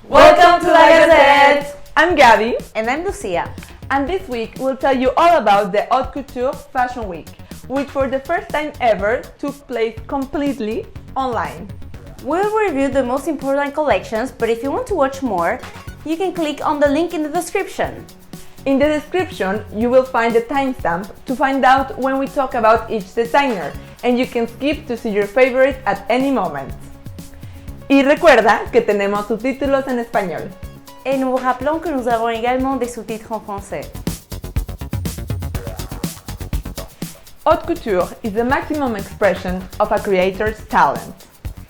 Welcome to La Gazette! I'm Gabi. And I'm Lucía. And this week we'll tell you all about the Haute Couture Fashion Week, which for the first time ever took place completely online. We'll review the most important collections, but if you want to watch more, you can click on the link in the description. In the description, you will find a timestamp to find out when we talk about each designer, and you can skip to see your favorite at any moment. Y recuerda que tenemos subtítulos en español. Et nous vous rappelons que nous avons également des sous-titres en français. Haute couture is the maximum expression of a creator's talent.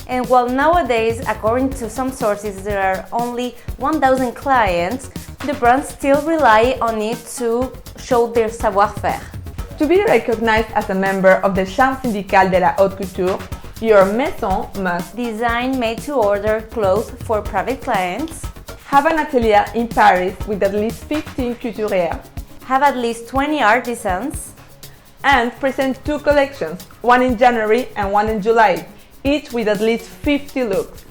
And while nowadays, according to some sources, there are only 1,000 clients, the brands still rely on it to show their savoir-faire. To be recognized as a member of the Chambre syndicale de la haute couture, your maison must design made-to-order clothes for private clients, have an atelier in Paris with at least 15 couturiers, have at least 20 artisans, and present 2 collections, one in January and one in July, each with at least 50 looks.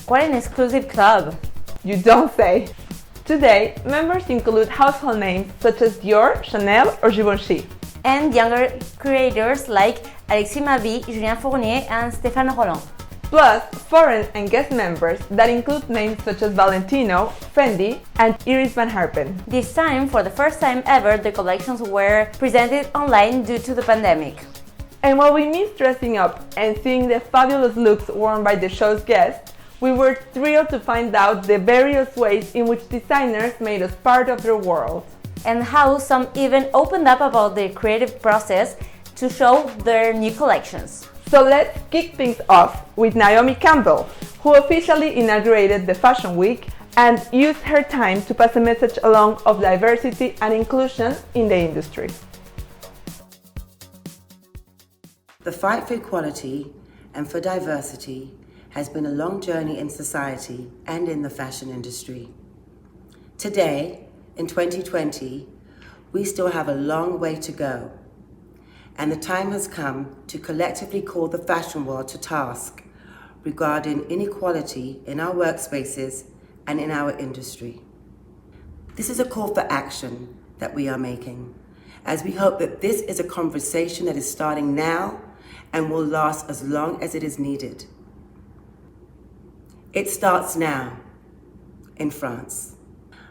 What an exclusive club! You don't say! Today, members include household names such as Dior, Chanel or Givenchy. And younger creators like Alexis Mabi, Julien Fournier and Stéphane Roland. Plus, foreign and guest members that include names such as Valentino, Fendi and Iris Van Herpen. This time, for the first time ever, the collections were presented online due to the pandemic. And while we miss dressing up and seeing the fabulous looks worn by the show's guests, we were thrilled to find out the various ways in which designers made us part of their world. And how some even opened up about their creative process to show their new collections. So let's kick things off with Naomi Campbell, who officially inaugurated the Fashion Week and used her time to pass a message along of diversity and inclusion in the industry. The fight for equality and for diversity has been a long journey in society and in the fashion industry. Today, in 2020, we still have a long way to go, and the time has come to collectively call the fashion world to task regarding inequality in our workspaces and in our industry. This is a call for action that we are making, as we hope that this is a conversation that is starting now and will last as long as it is needed. It starts now in France.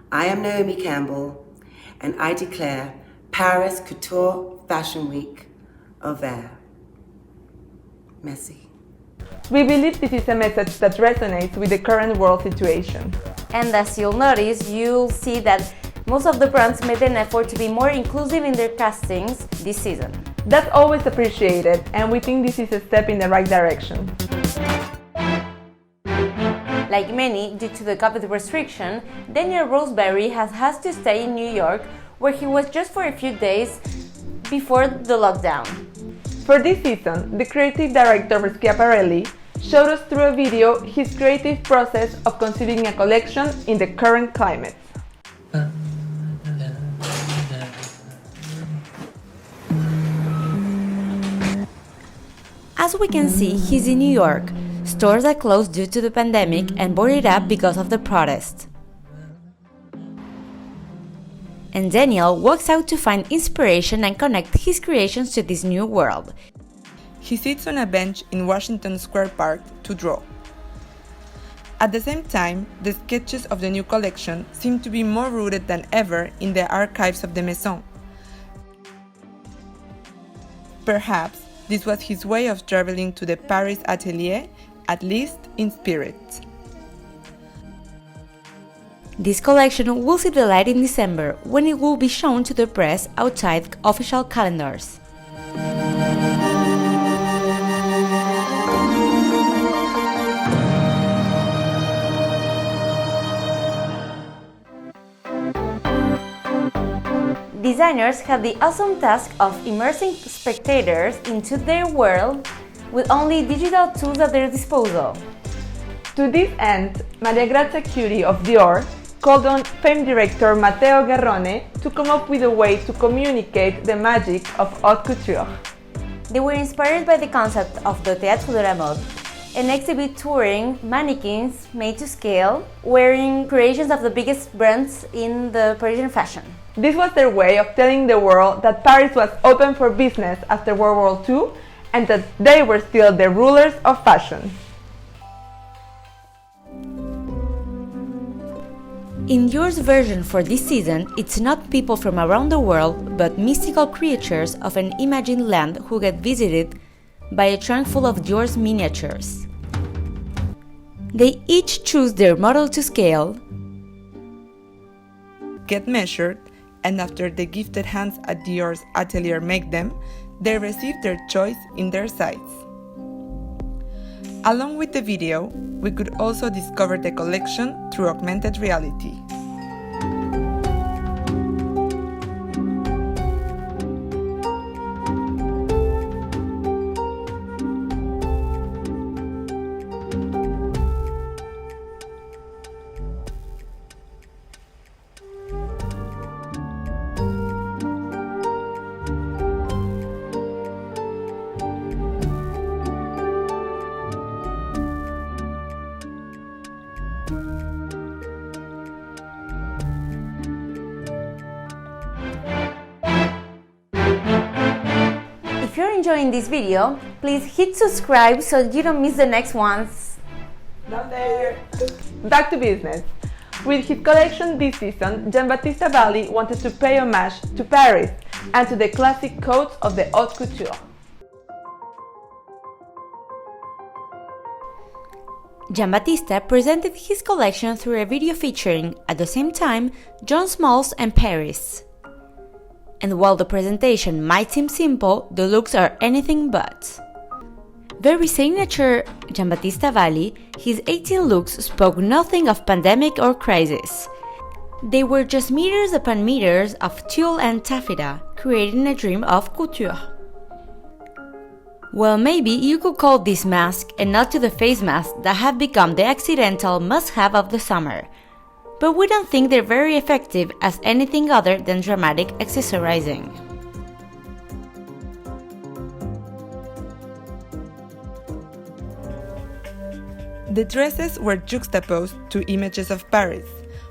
I am Naomi Campbell, and I declare Paris Couture Fashion Week ouvert. Merci. We believe this is a message that resonates with the current world situation. And as you'll notice, you'll see that most of the brands made an effort to be more inclusive in their castings this season. That's always appreciated, and we think this is a step in the right direction. Like many, due to the COVID restriction, Daniel Roseberry has had to stay in New York, where he was just for a few days before the lockdown. For this season, the creative director for Schiaparelli showed us through a video his creative process of conceiving a collection in the current climate. As we can see, he's in New York. Stores are closed due to the pandemic and boarded up because of the protest. And Daniel walks out to find inspiration and connect his creations to this new world. He sits on a bench in Washington Square Park to draw. At the same time, the sketches of the new collection seem to be more rooted than ever in the archives of the Maison. Perhaps this was his way of traveling to the Paris atelier, at least in spirit. This collection will see the light in December, when it will be shown to the press outside official calendars. Designers have the awesome task of immersing spectators into their world with only digital tools at their disposal. To this end, Maria Grazia Curie of Dior called on famed director Matteo Garrone to come up with a way to communicate the magic of haute couture. They were inspired by the concept of the Théâtre de la Mode, and exhibit touring mannequins made to scale, wearing creations of the biggest brands in the Parisian fashion. This was their way of telling the world that Paris was open for business after World War II and that they were still the rulers of fashion. In Dior's version for this season, it's not people from around the world, but mystical creatures of an imagined land who get visited by a trunk full of Dior's miniatures. They each choose their model to scale, get measured, and after the gifted hands at Dior's atelier make them, they receive their choice in their size. Along with the video, we could also discover the collection through augmented reality. If you're enjoying this video, please hit subscribe so you don't miss the next ones. Down there! Back to business. With his collection this season, Giambattista Valli wanted to pay homage to Paris and to the classic codes of the haute couture. Giambattista presented his collection through a video featuring, at the same time, John Smalls and Paris. And while the presentation might seem simple, the looks are anything but. Very signature Giambattista Valli, his 18 looks spoke nothing of pandemic or crisis. They were just meters upon meters of tulle and taffeta, creating a dream of couture. Well, maybe you could call this mask a nod to the face masks that have become the accidental must-have of the summer. But we don't think they're very effective as anything other than dramatic accessorizing. The dresses were juxtaposed to images of Paris,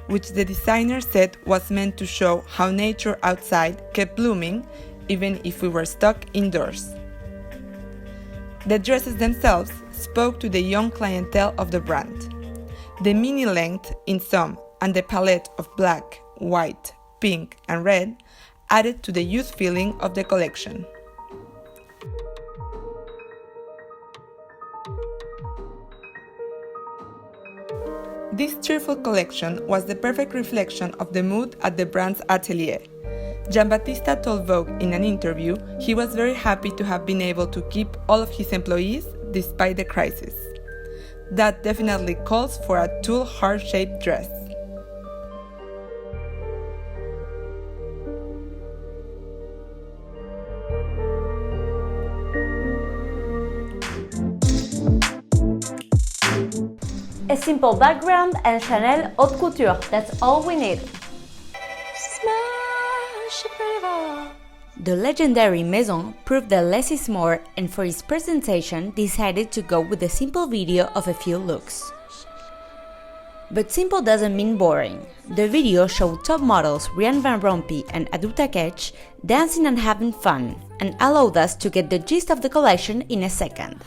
which the designer said was meant to show how nature outside kept blooming even if we were stuck indoors. The dresses themselves spoke to the young clientele of the brand. The mini length in some and the palette of black, white, pink and red added to the youth feeling of the collection. This cheerful collection was the perfect reflection of the mood at the brand's atelier. Giambattista told Vogue in an interview he was very happy to have been able to keep all of his employees despite the crisis. That definitely calls for a tulle heart-shaped dress. A simple background and Chanel haute couture, that's all we need. The legendary Maison proved that less is more and for its presentation decided to go with a simple video of a few looks. But simple doesn't mean boring. The video showed top models Rian Van Rompuy and Aduta Ketch dancing and having fun and allowed us to get the gist of the collection in a second.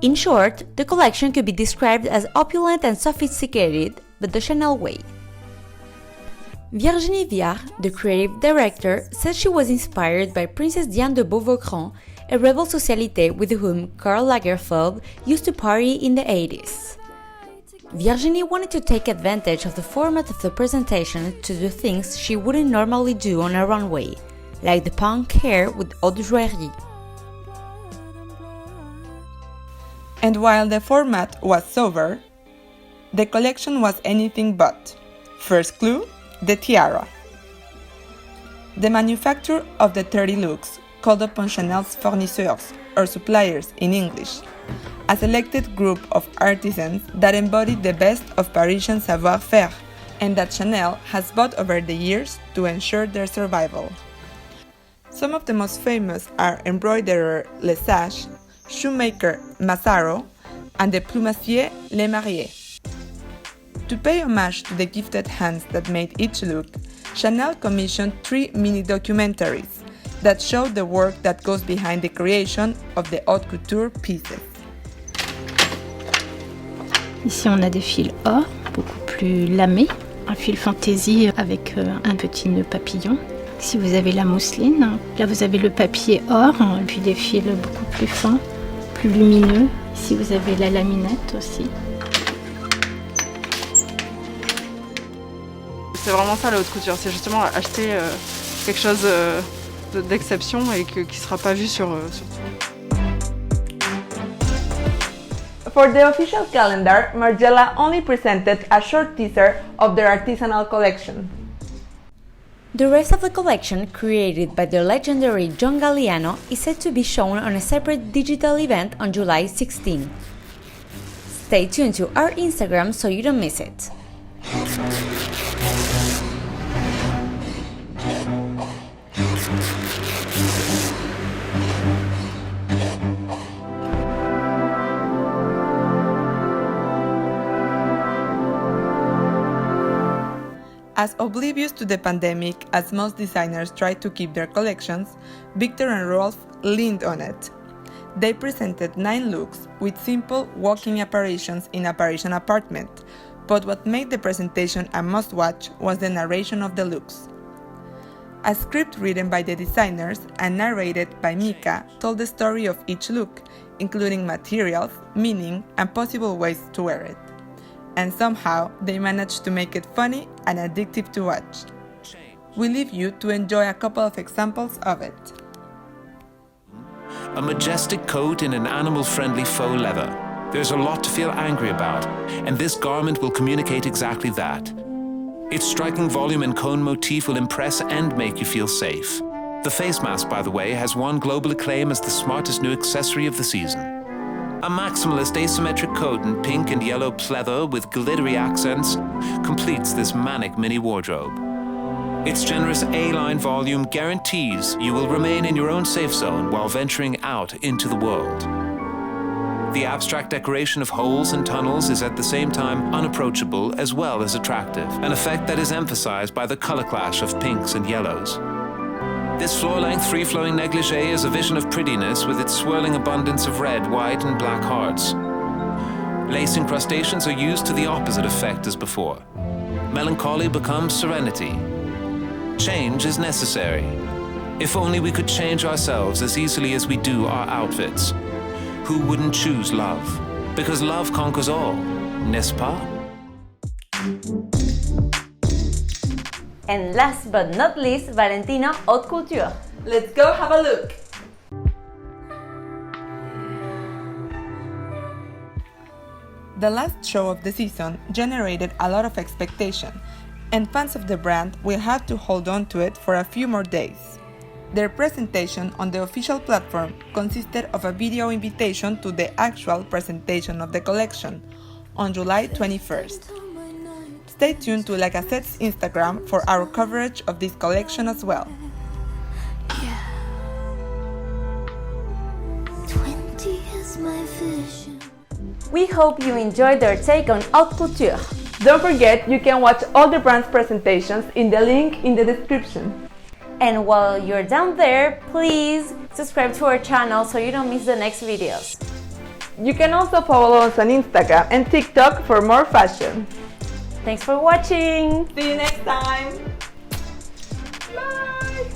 In short, the collection could be described as opulent and sophisticated, but the Chanel way. Virginie Viard, the creative director, said she was inspired by Princess Diane de Beauvaucran, a rebel socialite with whom Karl Lagerfeld used to party in the 80s. Virginie wanted to take advantage of the format of the presentation to do things she wouldn't normally do on a runway, like the punk hair with haute joaillerie. And while the format was sober, the collection was anything but. First clue, the tiara. The manufacturer of the 30 looks called upon Chanel's fournisseurs, or suppliers in English, a selected group of artisans that embodied the best of Parisian savoir-faire, and that Chanel has bought over the years to ensure their survival. Some of the most famous are embroiderer Lesage, shoemaker Massaro, and the plumassier Le Marié. To pay homage to the gifted hands that made each look, Chanel commissioned 3 mini-documentaries that show the work that goes behind the creation of the haute couture pieces. Ici, on a des fils or, beaucoup plus lamés, un fil fantaisie avec un petit nœud papillon. Ici, vous avez la mousseline. Là, vous avez le papier or, et puis des fils beaucoup plus fins, plus lumineux. Ici, vous avez la laminette aussi. C'est vraiment ça la haute couture, c'est justement acheter quelque chose d'exception et qui ne sera pas vu sur tout. For the official calendar, Margiela only presented a short teaser of their artisanal collection. The rest of the collection, created by the legendary John Galliano, is set to be shown on a separate digital event on July 16. Stay tuned to our Instagram so you don't miss it. As oblivious to the pandemic as most designers tried to keep their collections, Viktor and Rolf leaned on it. They presented 9 looks with simple walking apparitions in a Parisian apartment, but what made the presentation a must-watch was the narration of the looks. A script written by the designers and narrated by Mika told the story of each look, including materials, meaning, and possible ways to wear it. And somehow they managed to make it funny and addictive to watch. We leave you to enjoy a couple of examples of it. A majestic coat in an animal-friendly faux leather. There's a lot to feel angry about, and this garment will communicate exactly that. Its striking volume and cone motif will impress and make you feel safe. The face mask, by the way, has won global acclaim as the smartest new accessory of the season. A maximalist asymmetric coat in pink and yellow pleather with glittery accents completes this manic mini wardrobe. Its generous A-line volume guarantees you will remain in your own safe zone while venturing out into the world. The abstract decoration of holes and tunnels is at the same time unapproachable as well as attractive, an effect that is emphasized by the color clash of pinks and yellows. This floor-length, free-flowing negligé is a vision of prettiness with its swirling abundance of red, white, and black hearts. Lace incrustations are used to the opposite effect as before. Melancholy becomes serenity. Change is necessary. If only we could change ourselves as easily as we do our outfits. Who wouldn't choose love? Because love conquers all, n'est-ce pas? And last but not least, Valentino Haute Couture. Let's go have a look! The last show of the season generated a lot of expectation, and fans of the brand will have to hold on to it for a few more days. Their presentation on the official platform consisted of a video invitation to the actual presentation of the collection on July 21st. Stay tuned to LAGAZETTE's Instagram for our coverage of this collection as well. We hope you enjoyed their take on haute couture. Don't forget, you can watch all the brand's presentations in the link in the description. And while you're down there, please subscribe to our channel so you don't miss the next videos. You can also follow us on Instagram and TikTok for more fashion. Thanks for watching! See you next time! Bye!